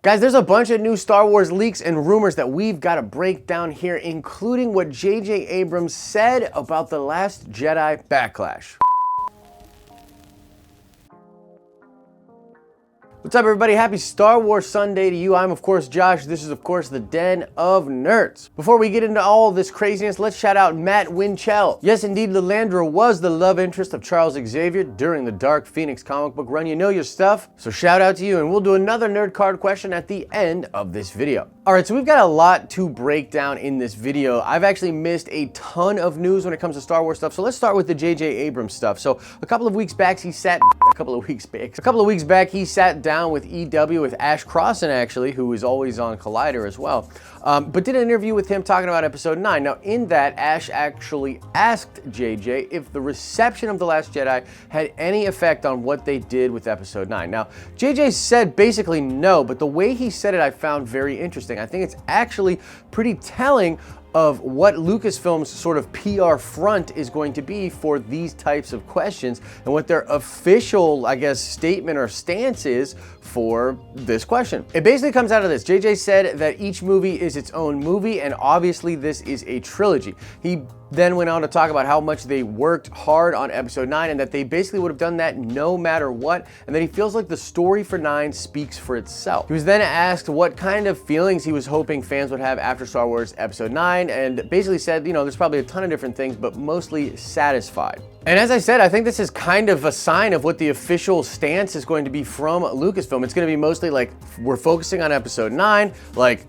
Guys, there's a bunch of new Star Wars leaks and rumors that we've got to break down here, including what J.J. Abrams said about The Last Jedi Backlash. What's up, everybody? Happy Star Wars Sunday to you. I'm, of course, Josh. This is, of course, the Den of Nerds. Before we get into all this craziness, let's shout out Matt Winchell. Yes, indeed, Lilandra was the love interest of Charles Xavier during the Dark Phoenix comic book run. You know your stuff, so shout out to you, and we'll do another nerd card question at the end of this video. All right, so we've got a lot to break down in this video. I've actually missed a ton of news when it comes to Star Wars stuff, so let's start with the J.J. Abrams stuff. So a couple of weeks back, he sat down with EW, with Ash Crossan, actually, who is always on Collider as well, but did an interview with him talking about Episode 9. Now, in that, Ash actually asked JJ if the reception of The Last Jedi had any effect on what they did with Episode 9. Now, JJ said basically no, but the way he said it I found very interesting. I think it's actually pretty telling of what Lucasfilm's sort of PR front is going to be for these types of questions and what their official, I guess, statement or stance is for this question. It basically comes out of this. JJ said that each movie is its own movie, and obviously this is a trilogy. He then went on to talk about how much they worked hard on Episode 9 and that they basically would have done that no matter what, and that he feels like the story for 9 speaks for itself. He was then asked what kind of feelings he was hoping fans would have after Star Wars Episode 9, and basically said, you know, there's probably a ton of different things, but mostly satisfied. And as I said, I think this is kind of a sign of what the official stance is going to be from Lucasfilm. It's going to be mostly like, we're focusing on Episode 9, like,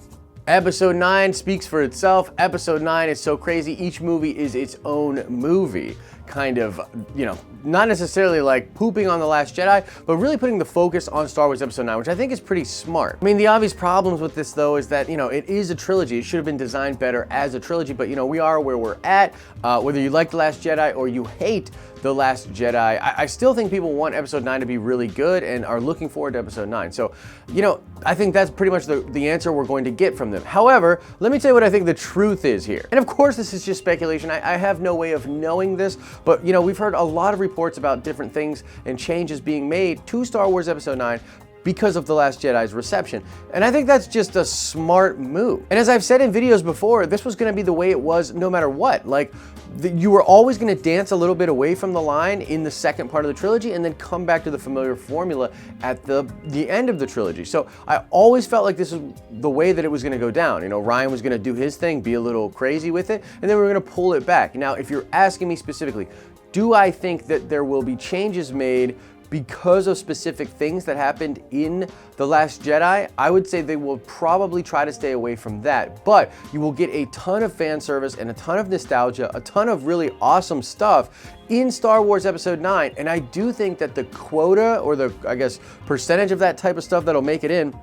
Episode 9 speaks for itself. Episode 9 is so crazy. Each movie is its own movie. Kind of, you know, not necessarily like pooping on The Last Jedi, but really putting the focus on Star Wars Episode 9, which I think is pretty smart. I mean, the obvious problems with this, though, is that, you know, it is a trilogy. It should have been designed better as a trilogy, but, you know, we are where we're at. Whether you like The Last Jedi or you hate The Last Jedi, I still think people want Episode 9 to be really good and are looking forward to Episode 9. So, you know, I think that's pretty much the answer we're going to get from them. However, let me tell you what I think the truth is here. And of course, this is just speculation. I have no way of knowing this, but, you know, we've heard a lot of reports about different things and changes being made to Star Wars Episode 9 because of The Last Jedi's reception. And I think that's just a smart move. And as I've said in videos before, this was gonna be the way it was no matter what. Like, you were always gonna dance a little bit away from the line in the second part of the trilogy and then come back to the familiar formula at the end of the trilogy. So I always felt like this was the way that it was gonna go down. You know, Ryan was gonna do his thing, be a little crazy with it, and then we were gonna pull it back. Now, if you're asking me specifically, do I think that there will be changes made because of specific things that happened in The Last Jedi? I would say they will probably try to stay away from that, but you will get a ton of fan service and a ton of nostalgia, a ton of really awesome stuff in Star Wars Episode 9, and I do think that the quota, or the, I guess, percentage of that type of stuff that'll make it in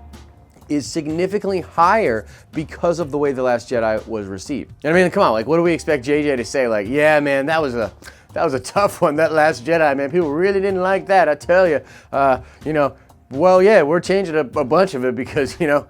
is significantly higher because of the way The Last Jedi was received. And I mean, come on, like, what do we expect JJ to say? Like, yeah, man, that was a tough one, that Last Jedi, man. People really didn't like that, I tell you. You know, well, yeah, we're changing a bunch of it because, you know,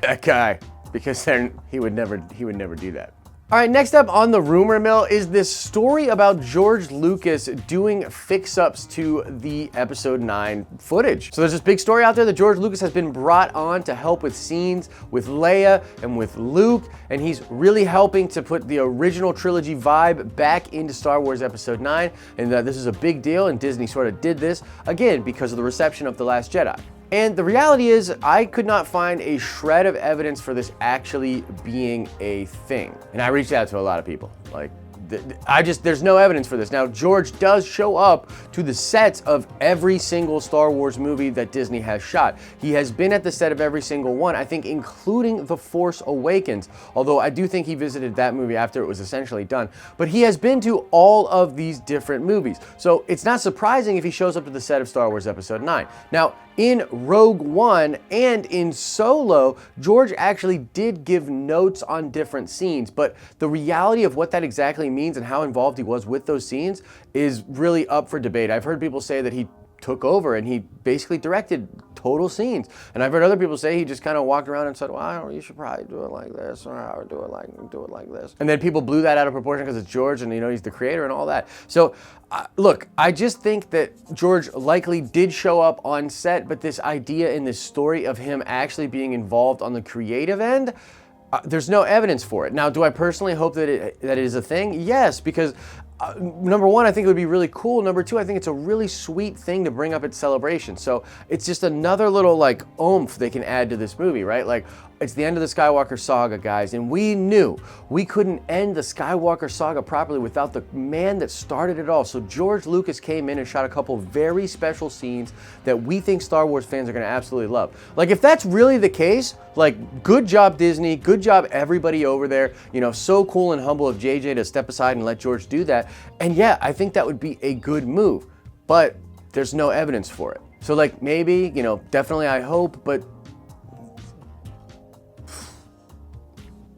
that guy, because then he would never do that. All right, next up on the rumor mill is this story about George Lucas doing fix-ups to the Episode 9 footage. So there's this big story out there that George Lucas has been brought on to help with scenes with Leia and with Luke, and he's really helping to put the original trilogy vibe back into Star Wars Episode 9, and this is a big deal, and Disney sort of did this, again, because of the reception of The Last Jedi. And the reality is, I could not find a shred of evidence for this actually being a thing. And I reached out to a lot of people. Like, there's no evidence for this. Now, George does show up to the sets of every single Star Wars movie that Disney has shot. He has been at the set of every single one, I think including The Force Awakens, although I do think he visited that movie after it was essentially done. But he has been to all of these different movies. So it's not surprising if he shows up to the set of Star Wars Episode 9. Now, in Rogue One and in Solo, George actually did give notes on different scenes, but the reality of what that exactly means and how involved he was with those scenes is really up for debate. I've heard people say that he took over and he basically directed total scenes. And I've heard other people say he just kind of walked around and said, well, I don't know, you should probably do it like this, or I would do it like this. And then people blew that out of proportion because it's George and, you know, he's the creator and all that. So look, I just think that George likely did show up on set, but this idea in this story of him actually being involved on the creative end, there's no evidence for it. Now, do I personally hope that it is a thing? Yes, because number one, I think it would be really cool. Number two, I think it's a really sweet thing to bring up at Celebration. So it's just another little like oomph they can add to this movie, right? Like, it's the end of the Skywalker saga, guys, and we knew we couldn't end the Skywalker saga properly without the man that started it all. So George Lucas came in and shot a couple very special scenes that we think Star Wars fans are gonna absolutely love. Like, if that's really the case, like, good job Disney, good job everybody over there. You know, so cool and humble of JJ to step aside and let George do that. And yeah, I think that would be a good move, but there's no evidence for it. So like, maybe, you know, definitely I hope, but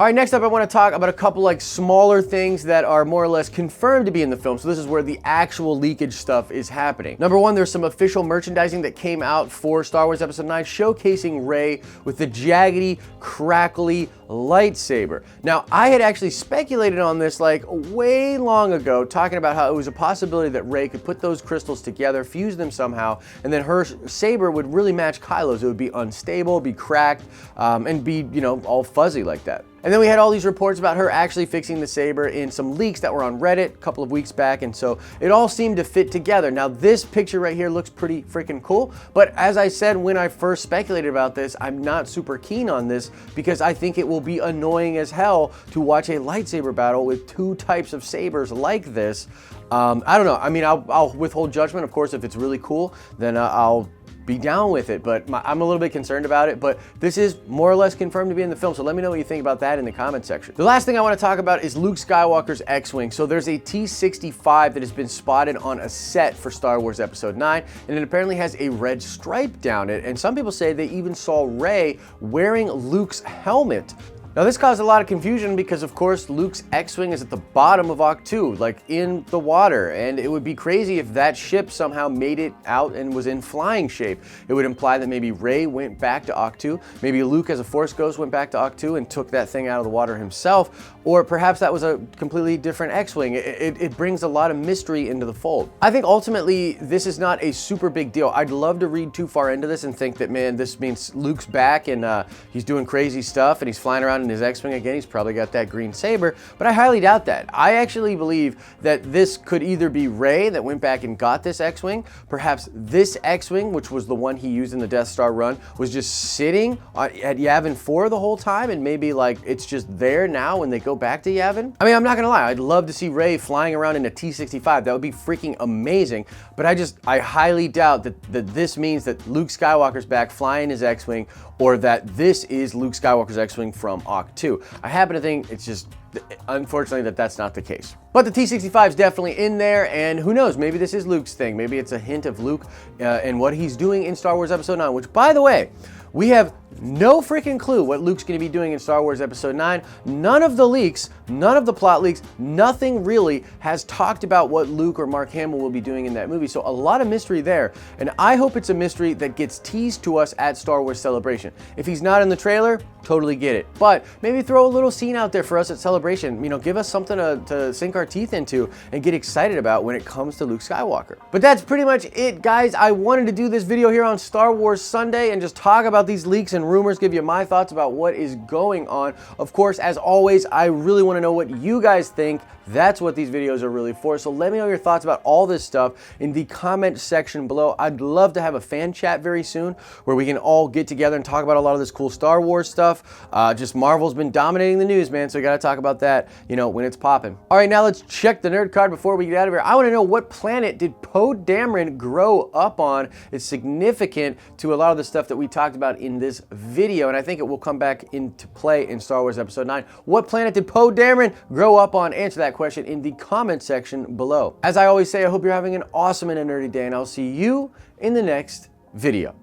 all right, next up I want to talk about a couple like smaller things that are more or less confirmed to be in the film. So this is where the actual leakage stuff is happening. Number one, there's some official merchandising that came out for Star Wars Episode 9 showcasing Rey with the jaggedy, crackly lightsaber. Now, I had actually speculated on this like way long ago, talking about how it was a possibility that Rey could put those crystals together, fuse them somehow, and then her saber would really match Kylo's. It would be unstable, be cracked, and be, you know, all fuzzy like that. And then we had all these reports about her actually fixing the saber in some leaks that were on Reddit a couple of weeks back, and so it all seemed to fit together. Now, this picture right here looks pretty freaking cool, but as I said when I first speculated about this, I'm not super keen on this because I think it will be annoying as hell to watch a lightsaber battle with two types of sabers like this. I don't know. I mean, I'll withhold judgment, of course. If it's really cool, then I'll be down with it, but I'm a little bit concerned about it, but this is more or less confirmed to be in the film, so let me know what you think about that in the comment section. The last thing I want to talk about is Luke Skywalker's X-wing. So there's a T-65 that has been spotted on a set for Star Wars Episode 9, and it apparently has a red stripe down it, and some people say they even saw Rey wearing Luke's helmet. Now, this caused a lot of confusion because, of course, Luke's X-wing is at the bottom of Ahch-To, like in the water, and it would be crazy if that ship somehow made it out and was in flying shape. It would imply that maybe Rey went back to Ahch-To, maybe Luke as a Force Ghost went back to Ahch-To and took that thing out of the water himself, or perhaps that was a completely different X-wing. It brings a lot of mystery into the fold. I think ultimately this is not a super big deal. I'd love to read too far into this and think that, man, this means Luke's back and he's doing crazy stuff and he's flying around in his X-wing again. He's probably got that green saber, but I highly doubt that. I actually believe that this could either be Rey that went back and got this X-wing, perhaps this X-wing, which was the one he used in the Death Star run, was just sitting at Yavin 4 the whole time, and maybe like it's just there now when they go back to Yavin. I mean, I'm not gonna lie, I'd love to see Rey flying around in a T-65. That would be freaking amazing, but I highly doubt that this means that Luke Skywalker's back flying his X-wing, or that this is Luke Skywalker's X-wing from Ahch-To. I happen to think it's just, unfortunately, that's not the case. But the T-65 is definitely in there, and who knows, maybe this is Luke's thing. Maybe it's a hint of Luke and what he's doing in Star Wars Episode 9, which, by the way, we have no freaking clue what Luke's going to be doing in Star Wars Episode 9. None of the leaks, none of the plot leaks, nothing really has talked about what Luke or Mark Hamill will be doing in that movie. So a lot of mystery there, and I hope it's a mystery that gets teased to us at Star Wars Celebration. If he's not in the trailer, totally get it. But maybe throw a little scene out there for us at Celebration. You know, give us something to sink our teeth into and get excited about when it comes to Luke Skywalker. But that's pretty much it, guys. I wanted to do this video here on Star Wars Sunday and just talk about these leaks and rumors, give you my thoughts about what is going on. Of course, as always, I really want to know what you guys think. That's what these videos are really for. So let me know your thoughts about all this stuff in the comment section below. I'd love to have a fan chat very soon where we can all get together and talk about a lot of this cool Star Wars stuff. Just Marvel's been dominating the news, man, so we got to talk about that, you know, when it's popping. All right, now let's check the nerd card before we get out of here. I want to know, what planet did Poe Dameron grow up on? It's significant to a lot of the stuff that we talked about in this video, and I think it will come back into play in Star Wars Episode 9. What planet did Poe Dameron grow up on? Answer that question in the comment section below. As I always say, I hope you're having an awesome and a nerdy day, and I'll see you in the next video.